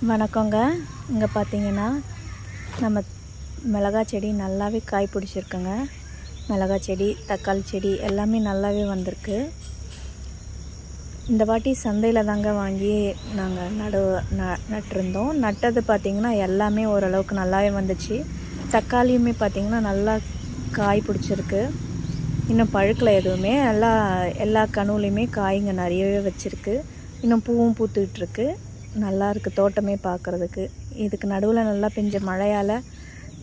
வணக்கங்க. இங்கே பார்த்தீங்கன்னா நம்ம மிளகாய் செடி நல்லாவே காய் பிடிச்சிருக்குங்க. மிளகாய் செடி, தக்காளி செடி எல்லாமே நல்லாவே வந்திருக்கு. இந்த வாட்டி சந்தையில் தாங்க வாங்கி நாங்கள் நட்டிருந்தோம். நட்டது பார்த்திங்கன்னா எல்லாமே ஓரளவுக்கு நல்லாவே வந்துச்சு. தக்காளியுமே பார்த்திங்கன்னா நல்லா காய் பிடிச்சிருக்கு. இன்னும் பழுக்கலை எதுவுமே. எல்லா கணுவுலையுமே காய்ங்க நிறையவே வச்சுருக்கு. இன்னும் பூவும் பூத்துக்கிட்டுருக்கு. நல்லா இருக்குது தோட்டமே பார்க்குறதுக்கு. இதுக்கு நடுவில் நல்லா பெஞ்ச மழையால்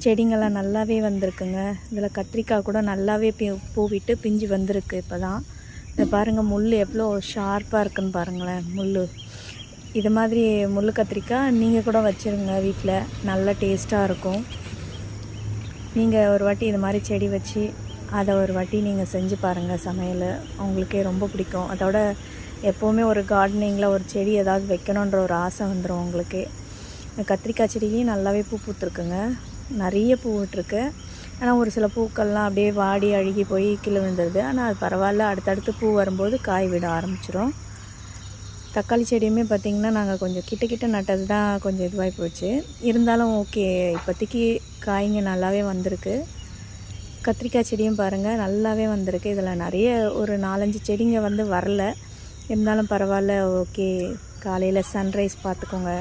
செடிங்கள்லாம் நல்லாவே வந்திருக்குங்க. இதில் கத்திரிக்காய் கூட நல்லாவே பூவிட்டு பிஞ்சு வந்திருக்கு. இப்போ தான் இதை பாருங்கள், முள் எவ்வளோ ஷார்ப்பாக இருக்குதுன்னு பாருங்களேன். இது மாதிரி முள் கத்திரிக்காய் நீங்கள் கூட வச்சுருங்க வீட்டில், நல்ல டேஸ்ட்டாக இருக்கும். நீங்கள் ஒரு வாட்டி இது மாதிரி செடி வச்சு அதை ஒரு வாட்டி நீங்கள் செஞ்சு பாருங்கள். சமையல் உங்களுக்கே ரொம்ப பிடிக்கும். அதோட எப்போவுமே ஒரு கார்டனிங்கில் ஒரு செடி ஏதாவது வைக்கணுன்ற ஒரு ஆசை வந்துடும் உங்களுக்கே. கத்திரிக்காய் செடியும் நல்லாவே பூ பூத்துருக்குங்க. நிறைய பூ விட்டுருக்கு. ஆனால் ஒரு சில பூக்கள்லாம் அப்படியே வாடி அழுகி போய் கீழே விழுந்துருது. ஆனால் அது பரவாயில்ல, அடுத்தடுத்து பூ வரும்போது காய் விட ஆரம்பிச்சிடும். தக்காளி செடியுமே பார்த்திங்கன்னா நாங்கள் கொஞ்சம் கிட்ட நட்டது தான் கொஞ்சம் இதுவாகி போச்சு. இருந்தாலும் ஓகே, இப்போதைக்கு காய்ங்க நல்லாவே வந்திருக்கு. கத்திரிக்காய் செடியும் பாருங்கள் நல்லாவே வந்திருக்கு. இதில் நிறைய ஒரு 4-5 செடிங்க வரல. இருந்தாலும் பரவாயில்ல, ஓகே. காலையில் சன்ரைஸ் பார்த்துக்கோங்க.